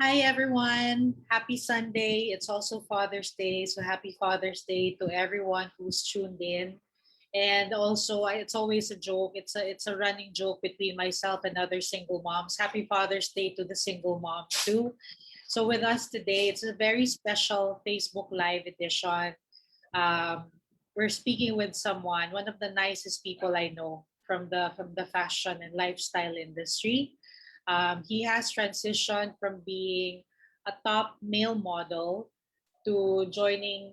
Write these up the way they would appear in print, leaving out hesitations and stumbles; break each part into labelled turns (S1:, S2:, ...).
S1: Hi everyone. Happy Sunday. It's also Father's Day. So happy Father's Day to everyone who's tuned in. And also it's always a joke. It's a running joke between myself and other single moms. Happy Father's Day to the single moms too. So with us today, it's a very special Facebook Live edition. Um, we're speaking with someone, one of the nicest people I know from the fashion and lifestyle industry. He has transitioned from being a top male model to joining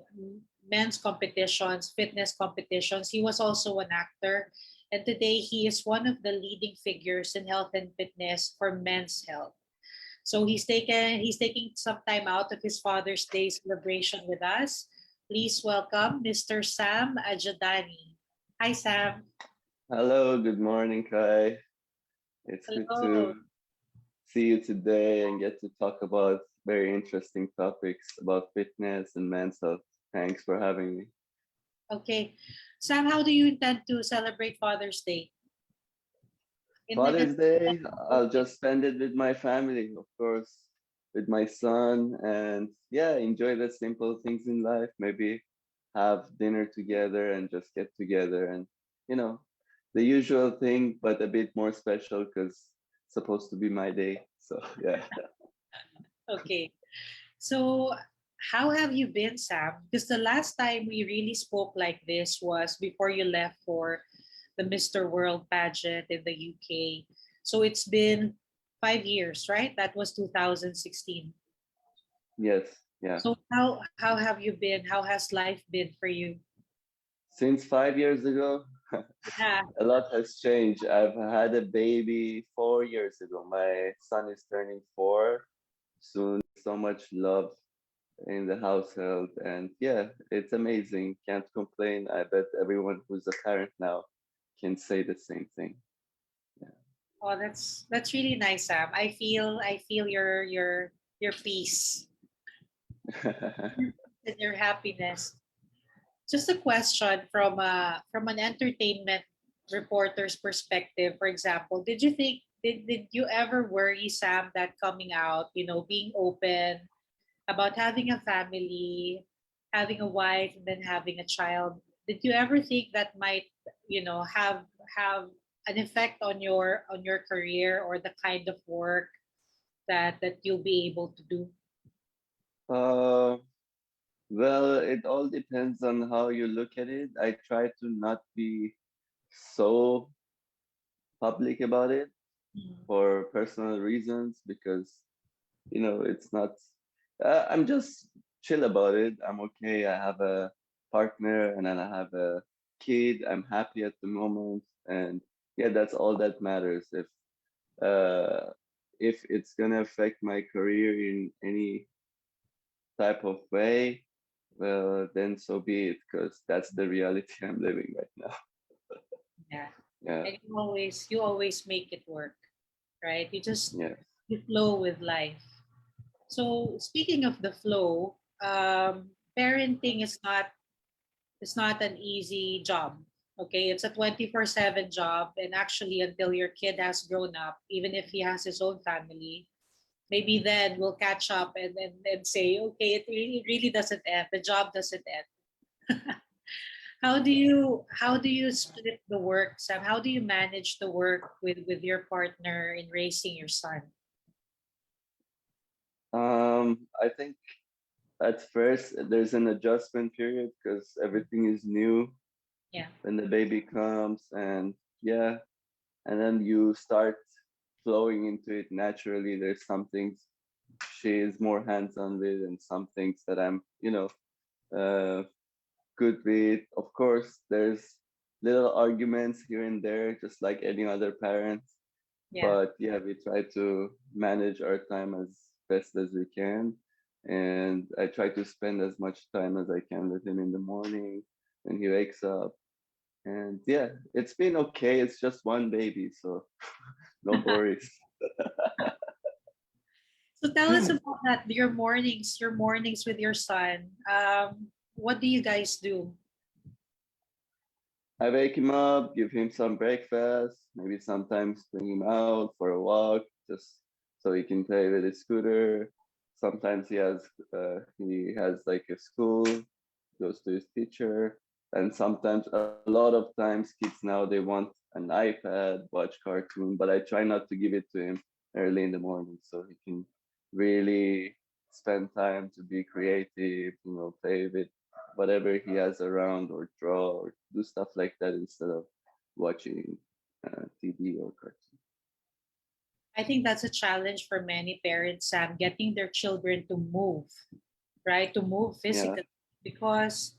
S1: men's competitions, fitness competitions. He was also an actor, and today he is one of the leading figures in health and fitness for men's health. So he's taking some time out of his Father's Day celebration with us. Please welcome Mr. Sam Ajdani. Hi, Sam.
S2: Hello, good morning, Kai. It's good
S1: Hello.
S2: to see you today and get to talk about very interesting topics about fitness and men's health. Thanks for having me.
S1: Okay, Sam. How do you intend to celebrate Father's Day? In the
S2: Father's Day, I'll just spend it with my family, of course, with my son, and yeah, enjoy the simple things in life. Maybe have dinner together and just get together and, you know, the usual thing, but a bit more special because it's supposed to be my day. So, yeah.
S1: Okay. So, how have you been, Sam? Because the last time we really spoke like this was before you left for the Mr. World pageant in the UK. So it's been 5 years, right? That was 2016.
S2: Yes, yeah.
S1: So how have you been? How has life been for you?
S2: Since 5 years ago,
S1: Yeah.
S2: a lot has changed. I've had a baby 4 years ago. My son is turning four soon. So much love in the household. And yeah, it's amazing. Can't complain. I bet everyone who's a parent now can say the same thing.
S1: Oh, that's really nice, Sam. I feel your peace
S2: Yeah.
S1: and your happiness. Just a question from an entertainment reporter's perspective. For example, did you ever worry, Sam, that coming out, being open about having a family, having a wife, and then having a child? Did you ever think that might, have an effect on your career or the kind of work that you'll be able to do?
S2: uh, well, it all depends on how you look at it. I try to not be so public about it
S1: Mm.
S2: for personal reasons because it's not I'm just chill about it. I'm okay. I have a partner and then I have a kid. I'm happy at the moment, and yeah, that's all that matters. Uh if it's gonna affect my career in any type of way, well, then so be it, because that's the reality I'm living right now.
S1: Yeah.
S2: Yeah.
S1: And you always make it work, right?
S2: Yes.
S1: You flow with life. So speaking of the flow, parenting is not an easy job. Okay, it's a 24/7 job, and actually, until your kid has grown up, even if he has his own family, maybe then we'll catch up and say, okay, it really doesn't end. The job doesn't end. How do you split the work, Sam? How do you manage the work with your partner in raising your son?
S2: I think at first there's an adjustment period because everything is new
S1: Yeah.
S2: when the baby comes, and yeah, and then you start flowing into it naturally. There's some things she is more hands-on with and some things that I'm uh, good with. Of course there's little arguments here and there just like any other parent,
S1: Yeah.
S2: but yeah, we try to manage our time as best as we can, and I try to spend as much time as I can with him in the morning when he wakes up. And yeah, it's been okay. It's just one baby, so no worries.
S1: So tell us about that. Your mornings with your son. What do you guys do?
S2: I wake him up, give him some breakfast, maybe sometimes bring him out for a walk, just so he can play with his scooter. Sometimes he has like a school, goes to his teacher, and sometimes a lot of times kids now they want an iPad, watch cartoon, but I try not to give it to him early in the morning so he can really spend time to be creative, play with whatever he has around or draw or do stuff like that instead of watching TV or cartoon.
S1: I think that's a challenge for many parents, Sam, getting their children to move, right? To move
S2: Yeah,
S1: physically, because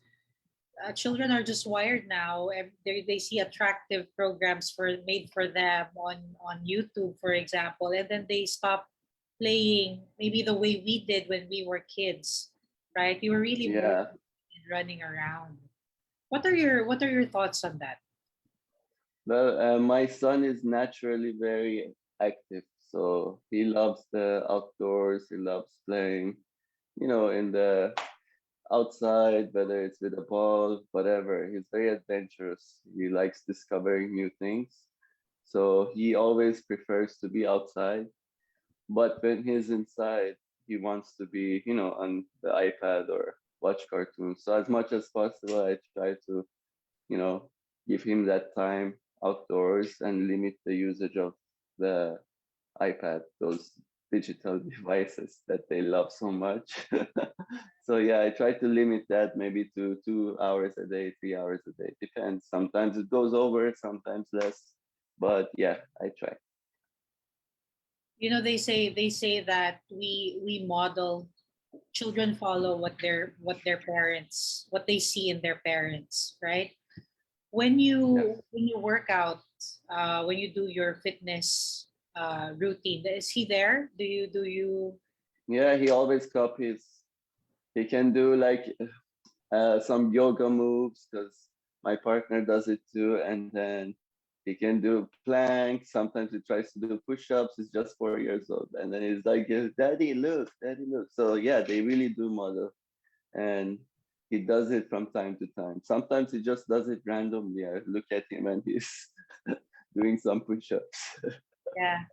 S1: children are just wired now. They see attractive programs made for them on YouTube, for example, and then they stop playing maybe the way we did when we were kids, right? We were really moving
S2: yeah.
S1: and running around. What are your thoughts on that?
S2: Well, my son is naturally very active, so he loves the outdoors. He loves playing, in the outside, whether it's with a ball, whatever. He's very adventurous. He likes discovering new things. So he always prefers to be outside. But when he's inside, he wants to be, on the iPad or watch cartoons. So as much as possible, I try to, you know, give him that time outdoors and limit the usage of the iPad, those digital devices that they love so much. So yeah, I try to limit that maybe to 2 hours a day, 3 hours a day. Depends. Sometimes it goes over, sometimes less. But yeah, I try.
S1: They say that we model, children follow what their parents, what they see in their parents, right? when
S2: Yes.
S1: you when you work out, when you do your fitness routine, is he there? Do you
S2: Yeah, he always copies. He can do like some yoga moves because my partner does it too, and then he can do planks. Sometimes he tries to do push-ups. He's just 4 years old, and then he's like, "Daddy, look, Daddy, look." So yeah, they really do model, and he does it from time to time. Sometimes he just does it randomly. I look at him and he's doing some push-ups.
S1: Yeah.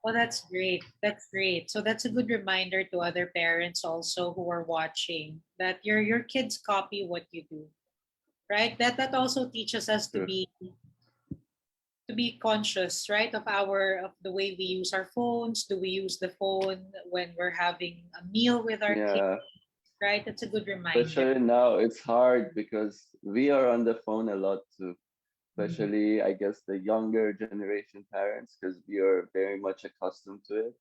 S1: Oh, that's great. That's great. So that's a good reminder to other parents also who are watching, that your kids copy what you do, right? That also teaches us to
S2: True.
S1: be conscious, right, of the way we use our phones. Do we use the phone when we're having a meal with our kids,
S2: Yeah.
S1: right? That's a good reminder.
S2: Especially now, it's hard because we are on the phone a lot too.
S1: Mhm.
S2: Especially, I guess, the younger generation parents, because we are very much accustomed to it.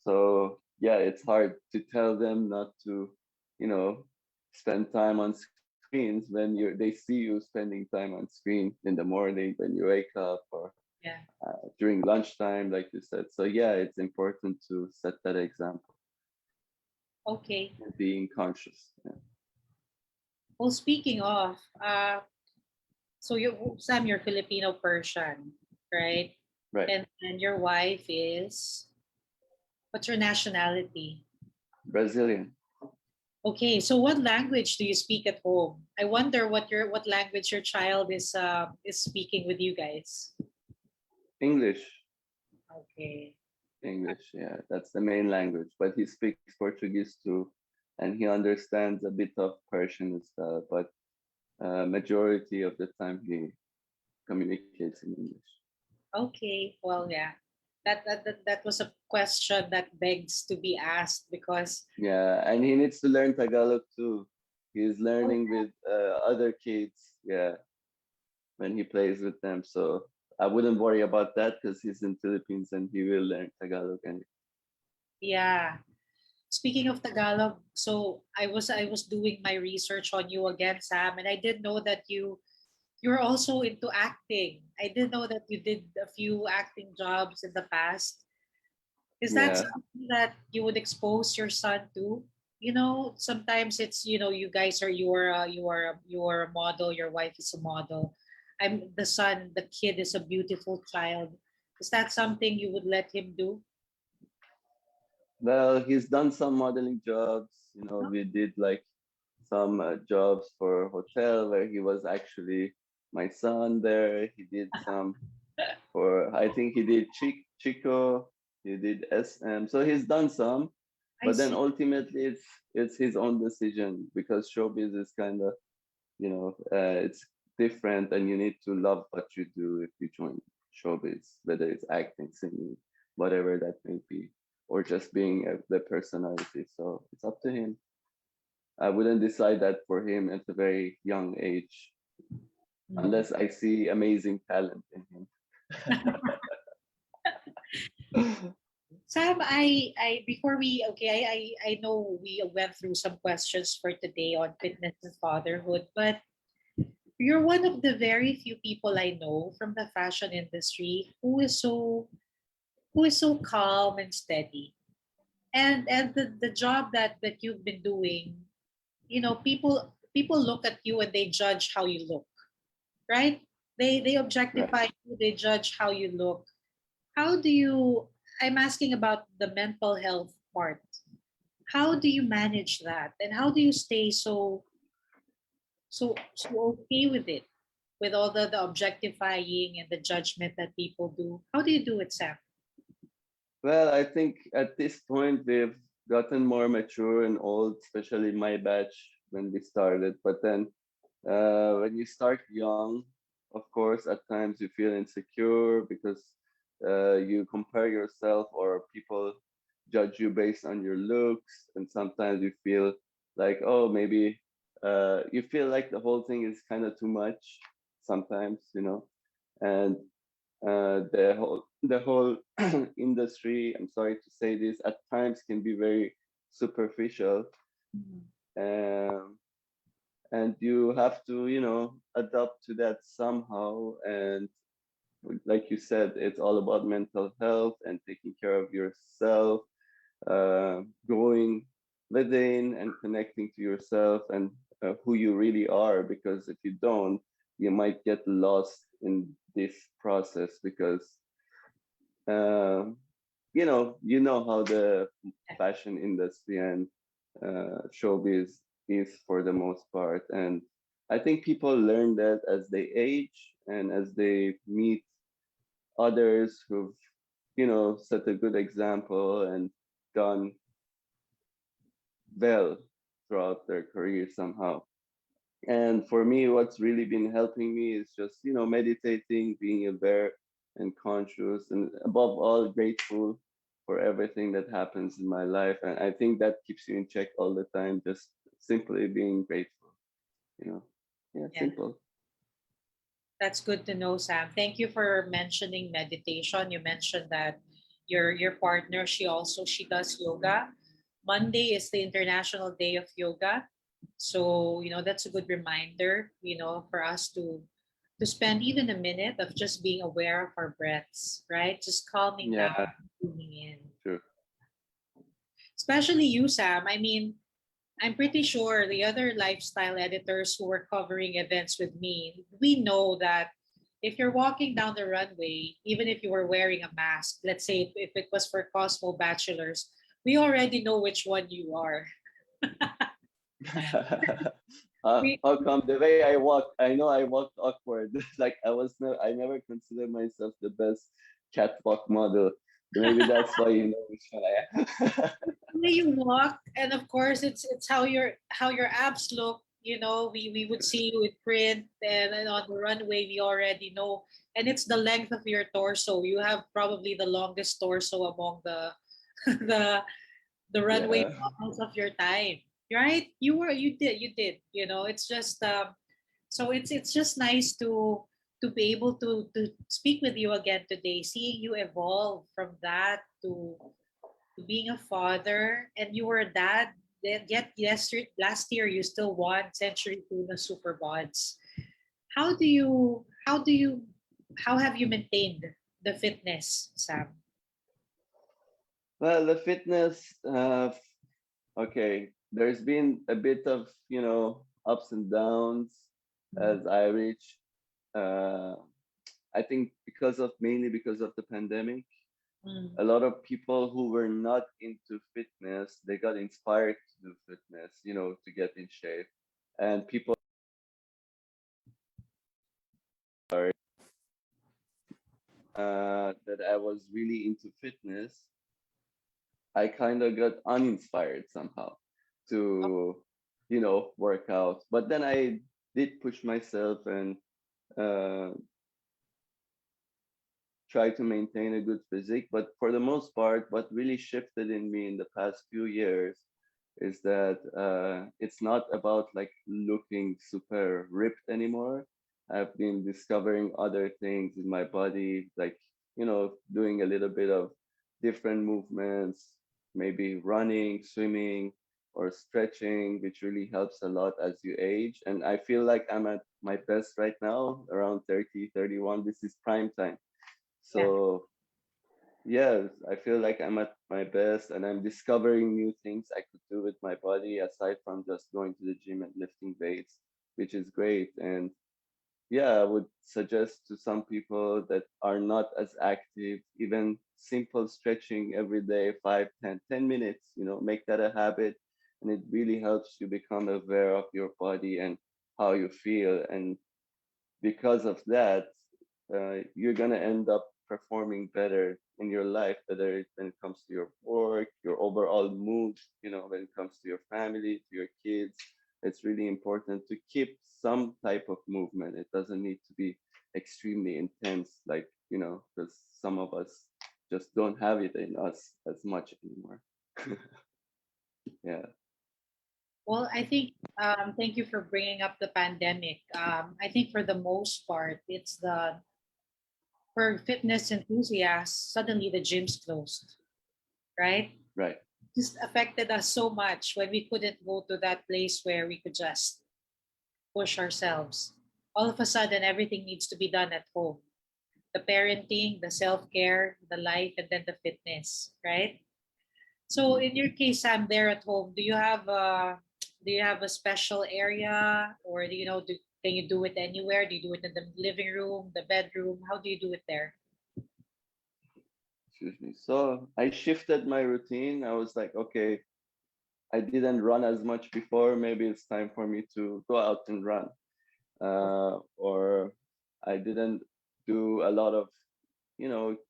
S2: So yeah, it's hard to tell them not to, you know, spend time on screens when they see you spending time on screen in the morning when you wake up or
S1: Yeah.
S2: during lunchtime, like you said. So yeah, it's important to set that example
S1: Okay.
S2: and being conscious. Yeah.
S1: Well, speaking of, so Sam, you're Filipino Persian, right?
S2: Right.
S1: And your wife is, what's your nationality?
S2: Brazilian.
S1: Okay, so what language do you speak at home? I wonder what language your child is speaking with you guys.
S2: English.
S1: Okay.
S2: English, yeah, that's the main language. But he speaks Portuguese too, and he understands a bit of Persian as well. But majority of the time he communicates in English.
S1: Okay. Well, yeah. That was a question that begs to be asked because
S2: Yeah, and he needs to learn Tagalog too. He's
S1: oh,
S2: learning with other kids, yeah, when he plays with them. So I wouldn't worry about that because he's in Philippines and he will learn Tagalog. And
S1: yeah. Speaking of Tagalog, so I was doing my research on you again, Sam, and I did know that you're also into acting. I did know that you did a few acting jobs in the past. Is that
S2: yeah,
S1: something that you would expose your son to? Sometimes it's, you guys are you are a model, your wife is a model. The kid is a beautiful child. Is that something you would let him do?
S2: well, he's done some modeling jobs. We did like some jobs for hotel where he was actually my son there. He did some for I think he did Chico. he did SM. So he's done some,
S1: I
S2: but then
S1: see.
S2: ultimately it's his own decision because showbiz is kind of, it's different, and you need to love what you do if you join showbiz, whether it's acting, singing, whatever that may be, or just being the personality. So it's up to him. I wouldn't decide that for him at a very young age,
S1: Mm.
S2: unless I see amazing talent in him.
S1: Sam, I before we okay, I know we went through some questions for today on fitness and fatherhood, but you're one of the very few people I know from the fashion industry who is so calm and steady. And the job that you've been doing, people look at you and they judge how you look, right? They
S2: Right.
S1: objectify you, they judge how you look. How do you I'm asking about the mental health part. How do you manage that? And how do you stay so okay with it? With all the objectifying and the judgment that people do. How do you do it, Sam?
S2: Well, I think at this point we've gotten more mature and old, especially my batch when we started. But then when you start young, of course, at times you feel insecure because you compare yourself or people judge you based on your looks. And sometimes you feel like, oh, maybe you feel like the whole thing is kind of too much sometimes. And the whole industry, I'm sorry to say this, at times can be very superficial.
S1: Mhm.
S2: um, and you have to adapt to that somehow. And like you said, it's all about mental health and taking care of yourself, going within and connecting to yourself and who you really are, because if you don't, you might get lost in this process because um, you know how the fashion industry and showbiz is for the most part. And I think people learn that as they age and as they meet others who've set a good example and done well throughout their career somehow. And for me, what's really been helping me is just meditating, being aware and conscious, and above all grateful for everything that happens in my life. And I think that keeps you in check all the time, just simply being grateful you know yeah,
S1: Yeah,
S2: simple.
S1: that's good to know, Sam. Thank you for mentioning meditation. You mentioned that your partner, she does yoga. Monday is the International Day of Yoga. So, that's a good reminder, for us to spend even a minute of just being aware of our breaths, right? Just calming down,
S2: Yeah,
S1: tuning in.
S2: true.
S1: Especially you, Sam. I mean, I'm pretty sure the other lifestyle editors who were covering events with me, we know that if you're walking down the runway, even if you were wearing a mask, let's say if it was for Cosmo Bachelors, we already know which one you are. We,
S2: How come the way I walk? I know I walked awkward. Like I never considered myself the best catwalk model. So maybe that's why you know which one I am.
S1: the way you walk, and of course, it's how your abs look. We would see you in print, and on the runway, we already know. And it's the length of your torso. You have probably the longest torso among the the the runway
S2: Yeah.
S1: models of your time, right? You did. It's just so it's just nice to be able to speak with you again today, seeing you evolve from that to being a father, and you were a dad. Yet yesterday, last year, you still won Century Tuna Super Bods. How have you maintained the fitness, Sam?
S2: Well, the fitness. Okay, there's been a bit of ups and downs
S1: Mm.
S2: as I reach. Uh, I think mainly because of the pandemic,
S1: Mm.
S2: a lot of people who were not into fitness, they got inspired to do fitness, to get in shape. And people are that I was really into fitness. I kind of got uninspired somehow to, work out. But then I did push myself and uh, try to maintain a good physique. But for the most part, what really shifted in me in the past few years is that it's not about like looking super ripped anymore. I've been discovering other things in my body, like, doing a little bit of different movements, maybe running, swimming, or stretching, which really helps a lot as you age. And I feel like I'm at my best right now, around 30, 31. This is prime time.
S1: Yeah.
S2: So yes, I feel like I'm at my best and I'm discovering new things I could do with my body aside from just going to the gym and lifting weights, which is great. And yeah, I would suggest to some people that are not as active, even simple stretching every day, 5, 10 minutes, make that a habit. And it really helps you become aware of your body and how you feel. And because of that, you're gonna end up performing better in your life, whether when it comes to your work, your overall mood, when it comes to your family, to your kids. It's really important to keep some type of movement. It doesn't need to be extremely intense, like, because some of us just don't have it in us as much anymore. Yeah,
S1: Well, I think thank you for bringing up the pandemic. I think for the most part, it's the for fitness enthusiasts, suddenly the gyms closed, right?
S2: right.
S1: Just affected us so much when we couldn't go to that place where we could just push ourselves. All of a sudden, everything needs to be done at home. The parenting, the self care, the life, and then the fitness, right? So,
S2: Mhm.
S1: in your case, Sam, there at home, do you have a special area, or can you do it anywhere? Do you do it in the living room, the bedroom? How do you do it there?
S2: Excuse me. So I shifted my routine. I was like, okay, I didn't run as much before. Maybe it's time for me to go out and run. Or I didn't do a lot of,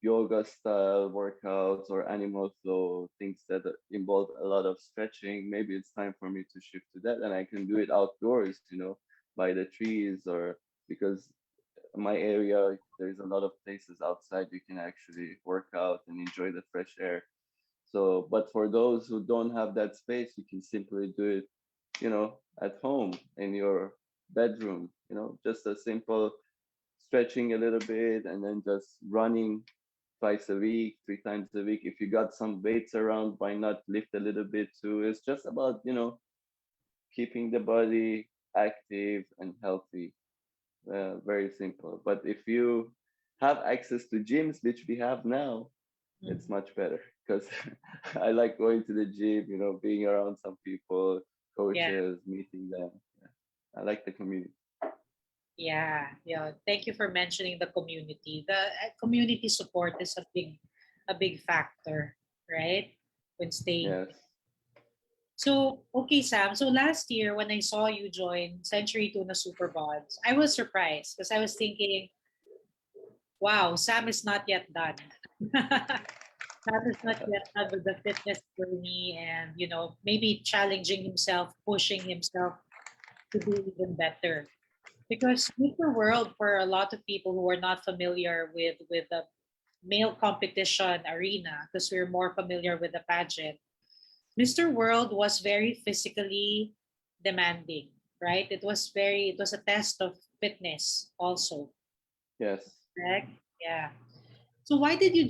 S2: yoga style workouts or animal flow, things that involve a lot of stretching. Maybe it's time for me to shift to that and I can do it outdoors, by the trees or because my area, there's a lot of places outside you can actually work out and enjoy the fresh air. So, but for those who don't have that space, you can simply do it, at home in your bedroom, just a simple stretching a little bit and then just running twice a week, 3 times a week. If you got some weights around, why not lift a little bit too? It's just about, keeping the body active and healthy. Very simple. But if you have access to gyms, which we have now, it's
S1: Mhm.
S2: much better because I like going to the gym, being around some people,
S1: Yeah,
S2: coaches, meeting them. I like the community.
S1: yeah, yeah. Thank you for mentioning the community. The community support is a big factor, right? When staying.
S2: Yes.
S1: So, okay, Sam. So last year when I saw you join Century Tuna Super Bonds, I was surprised because I was thinking, wow, Sam is not yet done. Sam is not yet done with the fitness journey and, maybe challenging himself, pushing himself to do even better. Because Mr. World, for a lot of people who are not familiar with the male competition arena, because we're more familiar with the pageant, Mr. World was very physically demanding, right? It was a test of fitness also,
S2: Yes.
S1: correct? Yeah. So why did you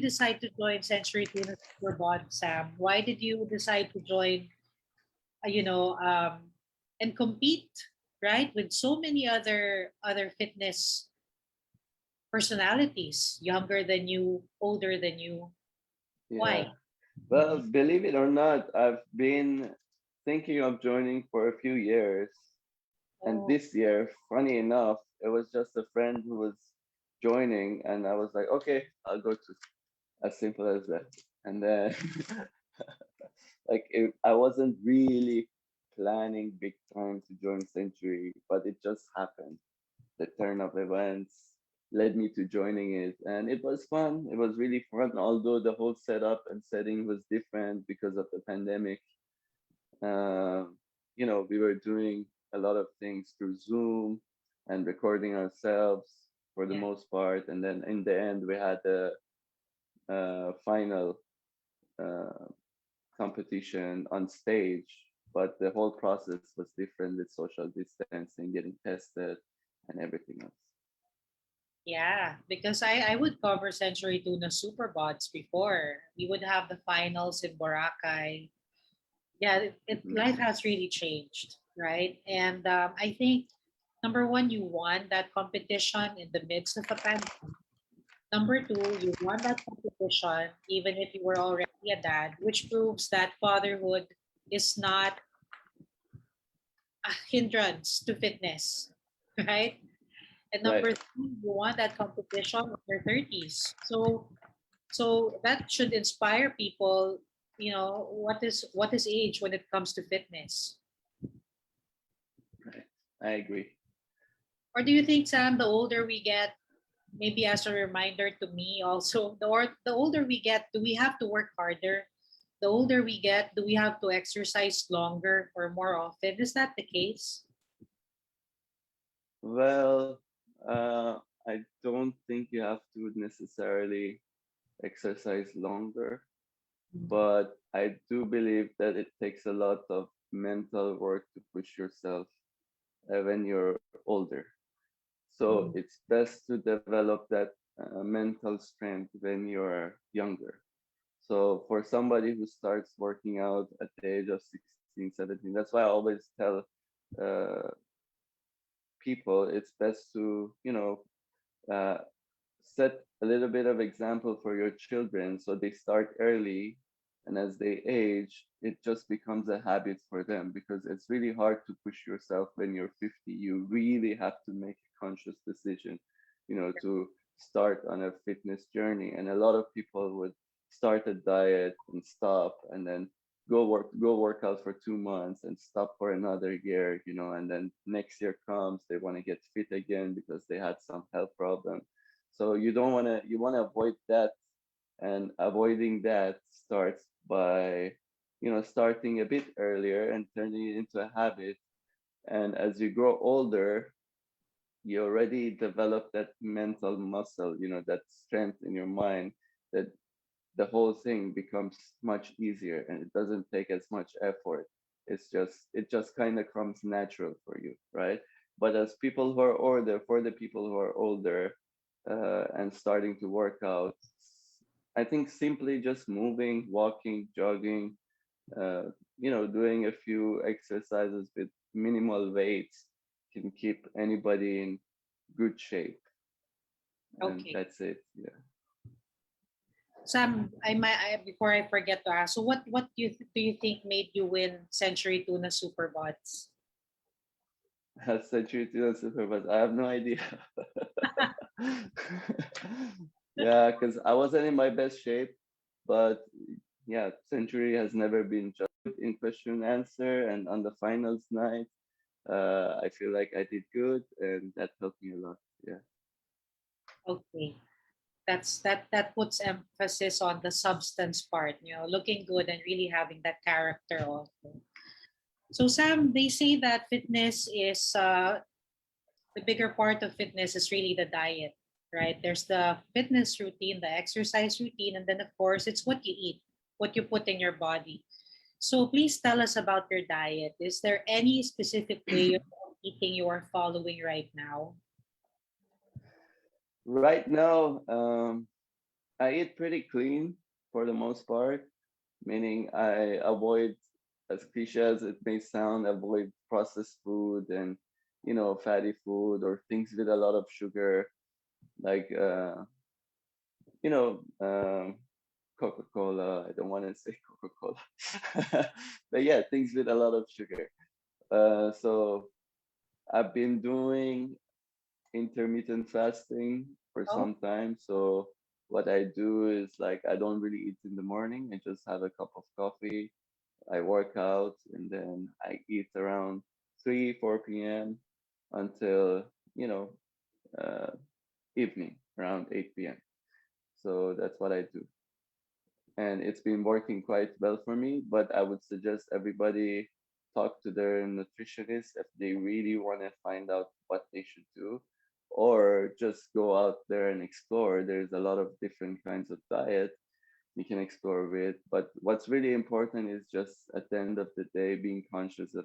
S1: decide to join Century Tuna Superbond, Sam? Why did you decide to join, uh, you know, um, and compete, right, with so many other fitness personalities, younger than you, older than you?
S2: Yeah.
S1: Why?
S2: Well, believe it or not, I've been thinking of joining for a few years. And
S1: Oh,
S2: this year, funny enough, it was just a friend who was joining, and I was like, okay, I'll go to. As simple as that. And then, I wasn't really planning big time to join Century, but it just happened. The turn of events. led me to joining it, and it was fun. It was really fun, although the whole setup and setting was different because of the pandemic. um, we were doing a lot of things through Zoom and recording ourselves for the
S1: Yeah.
S2: most part, and then in the end we had a, final uh, competition on stage. But the whole process was different with social distancing, getting tested, and everything else.
S1: Yeah, because I would cover Century Tuna Superbots before. We would have the finals in Boracay. Yeah,
S2: Hmm.
S1: life has really changed, right? And I think number one, you won that competition in the midst of a pandemic. Number two, you won that competition even if you were already a dad, which proves that fatherhood is not a hindrance to fitness, right? And
S2: Right.
S1: number three, you won that competition in your 30s. So that should inspire people, what is age when it comes to fitness.
S2: Right. I agree.
S1: Or do you think, Sam, the older we get, maybe as a reminder to me also, the older we get, do we have to work harder? The older we get, do we have to exercise longer or more often? Is that the case?
S2: Well, I don't think you have to necessarily exercise longer, but I do believe that it takes a lot of mental work to push yourself when you're older. So
S1: Mm.
S2: it's best to develop that mental strength when you're younger. So for somebody who starts working out at the age of 16, 17, that's why I always tell uh, people it's best to, uh, set a little bit of example for your children so they start early, and as they age it just becomes a habit for them, because it's really hard to push yourself when you're 50. You really have to make a conscious decision, to start on a fitness journey. And a lot of people would start a diet and stop, and then go work out for 2 months and stop for another year, and then next year comes, they want to get fit again because they had some health problem. So you want to avoid that, and avoiding that starts by, starting a bit earlier and turning it into a habit. And as you grow older, you already develop that mental muscle, that strength in your mind, that the whole thing becomes much easier and it doesn't take as much effort. It just kind of comes natural for you, right? But as people who are older, for the people who are older, and starting to work out, I think simply just moving, walking, jogging, uh, doing a few exercises with minimal weights can keep anybody in good shape. And
S1: Okay.
S2: that's it. Yeah.
S1: Sam, before I forget to ask, so what do you think made you win Century Tuna Superbots?
S2: Has saturated on superbus. I have no idea. Yeah, because I wasn't in my best shape, but yeah, Century has never been just in question and answer. And on the finals night, I feel like I did good, and that helped me a lot. Yeah.
S1: Okay. That puts emphasis on the substance part, looking good and really having that character also. So Sam, they say that fitness is the bigger part of fitness is really the diet, right? There's the fitness routine, the exercise routine, and then of course it's what you eat, what you put in your body. So please tell us about your diet. Is there any specific way of eating you are following right now?
S2: Right now, I eat pretty clean for the most part, meaning I avoid, as cliche as it may sound, avoid processed food and, fatty food or things with a lot of sugar, like, you know, um, Coca-Cola. I don't want to say Coca-Cola, but yeah, things with a lot of sugar. So I've been doing intermittent fasting for
S1: Oh,
S2: some time. So what I do is, like, I don't really eat in the morning. I just have a cup of coffee. I work out, and then I eat around 3, 4 p.m. until, uh, evening around 8 p.m. So that's what I do. And it's been working quite well for me, but I would suggest everybody talk to their nutritionist if they really want to find out what they should do, or just go out there and explore. There's a lot of different kinds of diet you can explore with, but what's really important is just at the end of the day being conscious of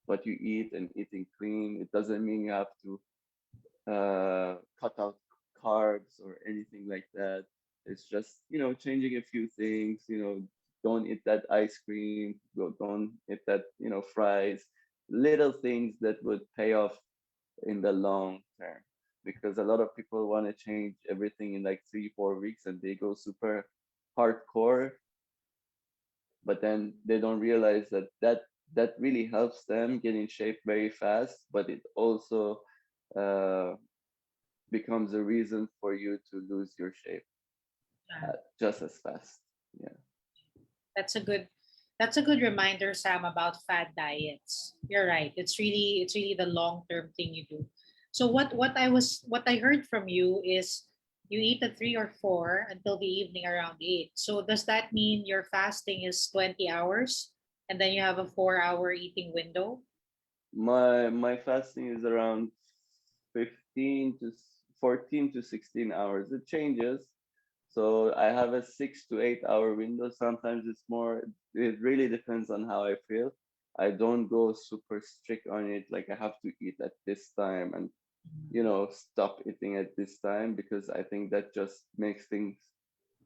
S2: what you eat and eating clean. It doesn't mean you have to cut out carbs or anything like that. It's just, changing a few things, don't eat that ice cream, don't eat that, fries, little things that would pay off in the long term. Because a lot of people want to change everything in like 3, 4 weeks and they go super hardcore, but then they don't realize that really helps them get in shape very fast, but it also uh, becomes a reason for you to lose your shape
S1: Yeah.
S2: just as fast. Yeah.
S1: That's a good that's a good reminder, Sam, about fad diets. You're right. It's really the long term thing you do. So what I heard from you is you eat at 3 or 4 until the evening around 8. So does that mean your fasting is 20 hours and then you have a 4 hour eating window?
S2: My fasting is around 15 to 14 to 16 hours. It changes. So I have a 6 to 8 hour window. Sometimes it's more. It really depends on how I feel. I don't go super strict on it. Like I have to eat at this time and stop eating at this time, because I think that just makes things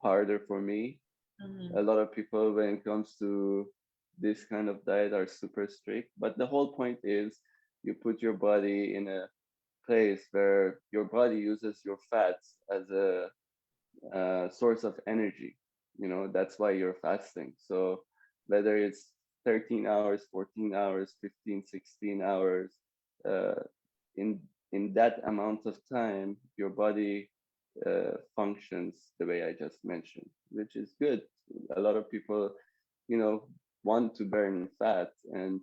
S2: harder for me. A
S1: Mhm.
S2: lot of people, when it comes to this kind of diet, are super strict, but the whole point is you put your body in a place where your body uses your fats as a source of energy. That's why you're fasting. So whether it's 13 hours, 14 hours, 15, 16 hours, uh, in in that amount of time your body functions the way I just mentioned, which is good. A lot of people, you know, want to burn fat, and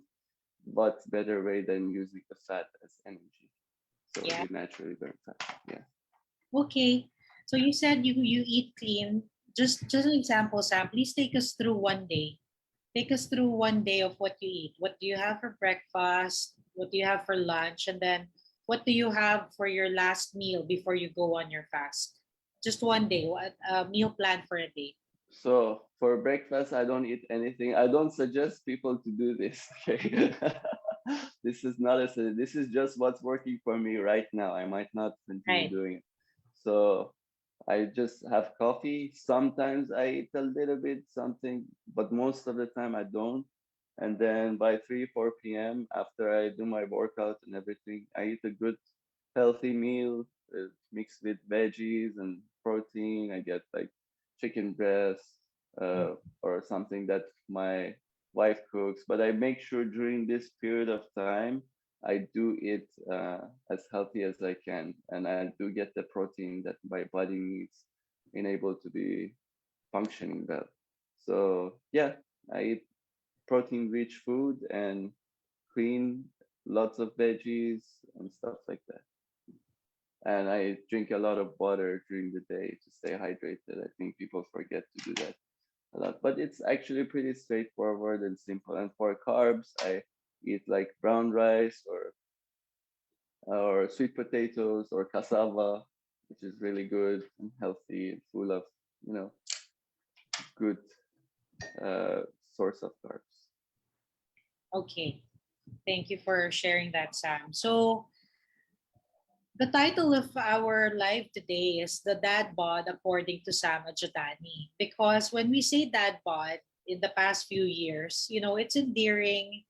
S2: what better way than using the fat as energy? So
S1: Yeah.
S2: you naturally burn fat. Yeah.
S1: Okay. So you said you eat clean. Just an example, Sam. Please take us through one day. Take us through one day of what you eat. What do you have for breakfast? What do you have for lunch? And then what do you have for your last meal before you go on your fast? Just one day. What a meal plan for a day.
S2: So for breakfast, I don't eat anything. I don't suggest people to do this. Okay. This is not this is just what's working for me right now. I might not continue
S1: Right.
S2: doing it. So I just have coffee. Sometimes I eat a little bit something, but most of the time I don't. And then by 3, 4 p.m., after I do my workout and everything, I eat a good healthy meal mixed with veggies and protein. I get like chicken breast or something that my wife cooks. But I make sure during this period of time, I do it as healthy as I can, and I do get the protein that my body needs in able to be functioning well. So yeah, I eat protein-rich food and clean, lots of veggies and stuff like that. And I drink a lot of water during the day to stay hydrated. I think people forget to do that a lot, but it's actually pretty straightforward and simple. And for carbs, I eat like brown rice or sweet potatoes or cassava, which is really good and healthy and full of you know good uh, source of carbs.
S1: Okay. Thank you for sharing that, Sam. So the title of our live today is The Dad Bod According to Sam Ajdani. Because when we say dad bod in the past few years, it's endearing.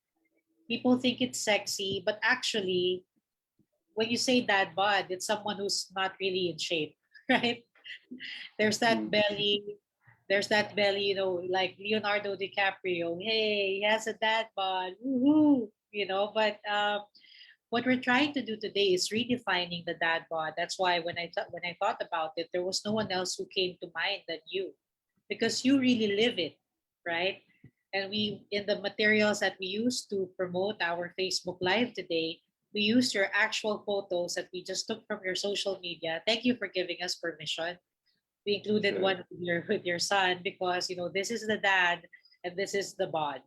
S1: People think it's sexy, but actually, when you say dad bod, it's someone who's not really in shape, right? There's that
S2: Mm.
S1: belly. There's that belly, like Leonardo DiCaprio. Hey, he has a dad bod. Woohoo! But what we're trying to do today is redefining the dad bod. That's why when I thought about it, there was no one else who came to mind than you, because you really live it, right? And we in the materials that we use to promote our Facebook Live today, we used your actual photos that we just took from your social media. Thank you for giving us permission. We included
S2: Sure.
S1: one with your son because this is the dad and this is the bod.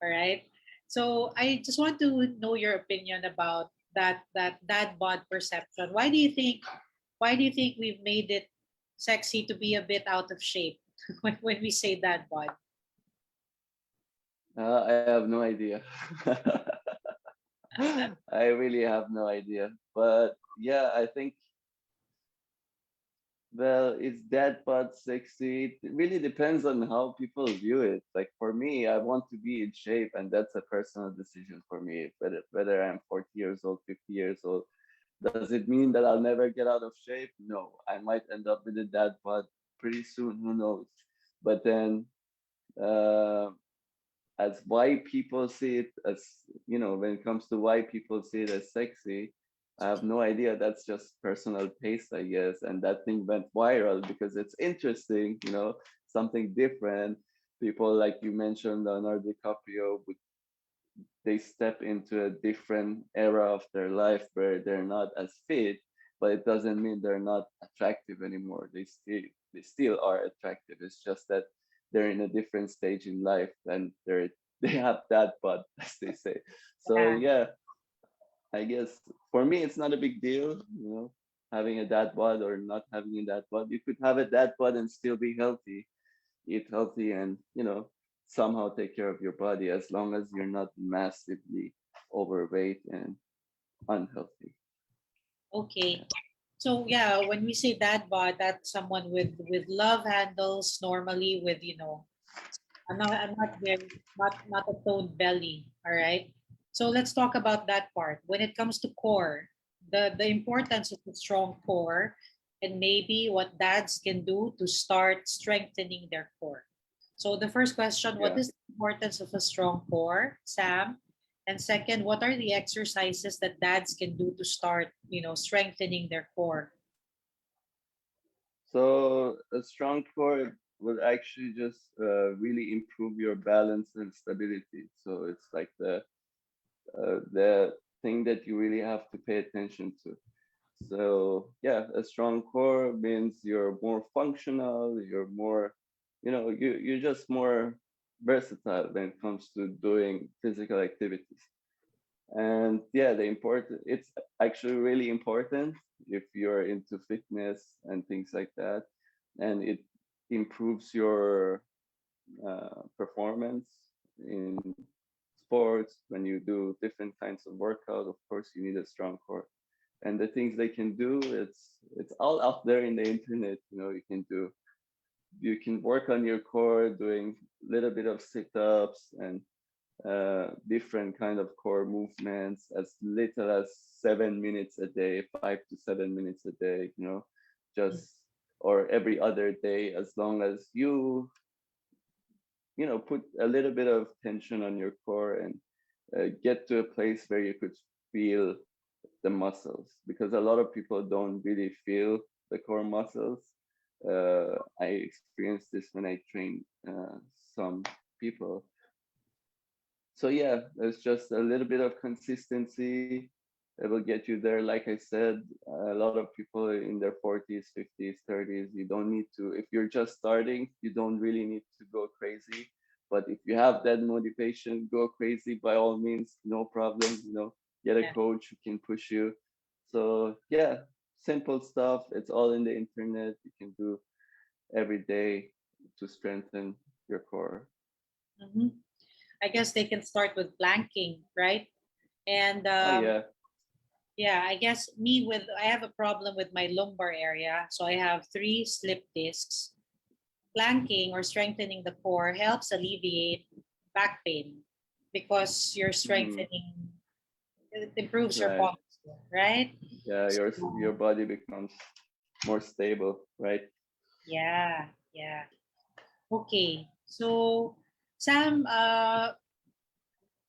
S1: All right. So I just want to know your opinion about that dad bod perception. Why do you think we've made it sexy to be a bit out of shape when we say dad bod?
S2: I have no idea. I really have no idea. But yeah, I think, well, it's that part sexy. It really depends on how people view it. Like for me, I want to be in shape, and that's a personal decision for me. Whether I'm 40 years old, 50 years old, does it mean that I'll never get out of shape? No, I might end up with a dad bod pretty soon. Who knows? But then, uh, as why people see it as, when it comes to why people see it as sexy, I have no idea. That's just personal taste, I guess. And that thing went viral because it's interesting, something different. People, like you mentioned, Leonardo DiCaprio, they step into a different era of their life where they're not as fit, but it doesn't mean they're not attractive anymore. They still are attractive. It's just that they're in a different stage in life and they have that butt, as they say. So
S1: Yeah.
S2: yeah, I guess for me it's not a big deal, having a dad bod or not having a dad bod. You could have a dad bod and still be healthy, eat healthy, and somehow take care of your body as long as you're not massively overweight and unhealthy.
S1: Okay. So yeah, when we say dad bod, that's someone with love handles normally with I'm not very not a toned belly. All right. So let's talk about that part. When it comes to core, the importance of a strong core and maybe what dads can do to start strengthening their core. So the first question, what
S2: Yeah.
S1: is the importance of a strong core, Sam? And second, what are the exercises that dads can do to start, strengthening their core?
S2: So a strong core will actually just really improve your balance and stability. So it's like the thing that you really have to pay attention to. So yeah, a strong core means you're more functional, you're more, you're just more versatile when it comes to doing physical activities. And yeah, it's actually really important if you're into fitness and things like that. And it improves your performance in sports. When you do different kinds of workout, of course you need a strong core. And the things they can do, it's all out there in the internet. You can work on your core doing little bit of sit-ups and different kind of core movements as little as 7 minutes a day, 5 to 7 minutes a day, just, or every other day, as long as you put a little bit of tension on your core and get to a place where you could feel the muscles, because a lot of people don't really feel the core muscles. I experienced this when I trained some people. So yeah, there's just a little bit of consistency. It will get you there. Like I said, a lot of people in their 40s, 50s, 30s, you don't need to, if you're just starting, you don't really need to go crazy. But if you have that motivation, go crazy by all means, no problem. Get a
S1: Yeah.
S2: coach who can push you. So yeah, simple stuff. It's all in the internet. You can do every day to strengthen your core.
S1: Mhm. I guess they can start with planking, right? And
S2: Oh yeah.
S1: yeah, I guess I have a problem with my lumbar area, so I have three slip discs. Planking or strengthening the core helps alleviate back pain because you're
S2: Mhm.
S1: strengthening. It improves your
S2: Right.
S1: posture, right?
S2: Yeah, your
S1: So,
S2: body becomes more stable, right?
S1: yeah, yeah. Okay. So, Sam,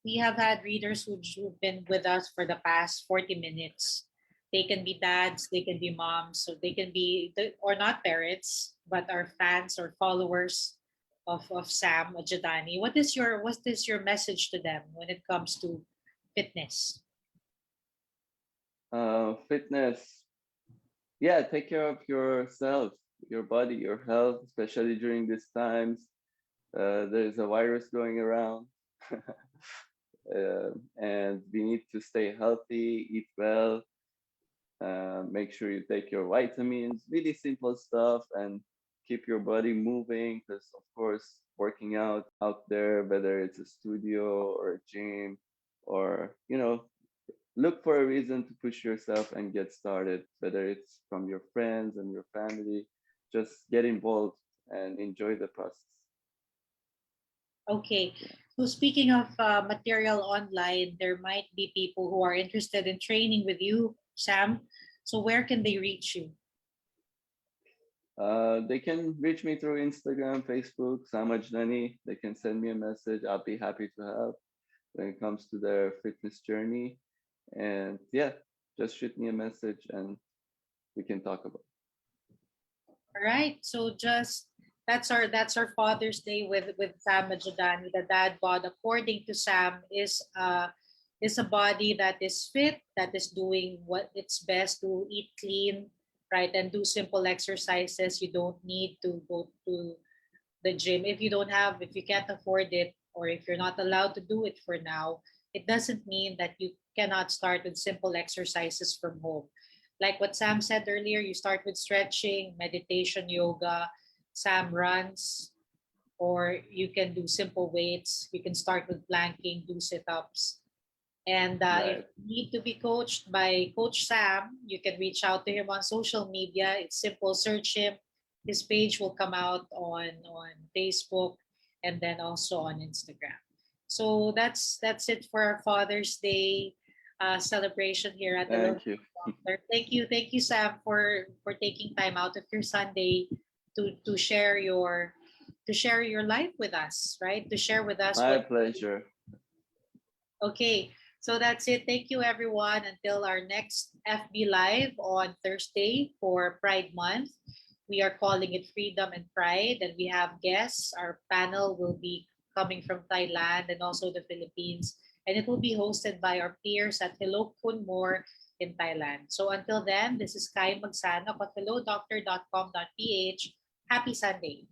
S1: we have had readers who've been with us for the past 40 minutes. They can be dads, they can be moms, so they can be, or not parents, but are fans or followers of Sam Ajdani. What is your message to them when it comes to fitness?
S2: Fitness. Yeah, take care of yourself, your body, your health, especially during these times. There's a virus going around, and we need to stay healthy, eat well, make sure you take your vitamins, really simple stuff, and keep your body moving. Because, of course, working out there, whether it's a studio or a gym, or, look for a reason to push yourself and get started, whether it's from your friends and your family. Just get involved and enjoy the process.
S1: Okay. So speaking of material online, there might be people who are interested in training with you, Sam. So where can they reach you?
S2: They can reach me through Instagram, Facebook, Sam Ajdani. They can send me a message. I'll be happy to help when it comes to their fitness journey. And yeah, just shoot me a message and we can talk about
S1: All right. So just that's our Father's Day with Sam Ajdani. The Dad Bod, according to Sam, is a body that is fit, that is doing what it's best to eat clean, right, and do simple exercises. You don't need to go to the gym if you can't afford it, or if you're not allowed to do it for now. It doesn't mean that you cannot start with simple exercises from home. Like what Sam said earlier, you start with stretching, meditation, yoga. Sam runs, or you can do simple weights. You can start with planking, do sit-ups. And
S2: it.
S1: if
S2: Right.
S1: you need to be coached by Coach Sam, you can reach out to him on social media. It's simple. Search him. His page will come out on Facebook and then also on Instagram. So that's it for our Father's Day celebration here at the Little
S2: Thank you.
S1: Doctor. Thank you, Sam, for taking time out of your Sunday to share your life with us, right? To share with us
S2: My
S1: what.
S2: pleasure.
S1: Okay, so that's it. Thank you, everyone. Until our next FB Live on Thursday for Pride Month. We are calling it Freedom and Pride, and we have guests. Our panel will be coming from Thailand and also the Philippines, and it will be hosted by our peers at Hello Kun More in Thailand. So until then, this is Kai Magsano of hellodoctor.com.ph. Happy Sunday.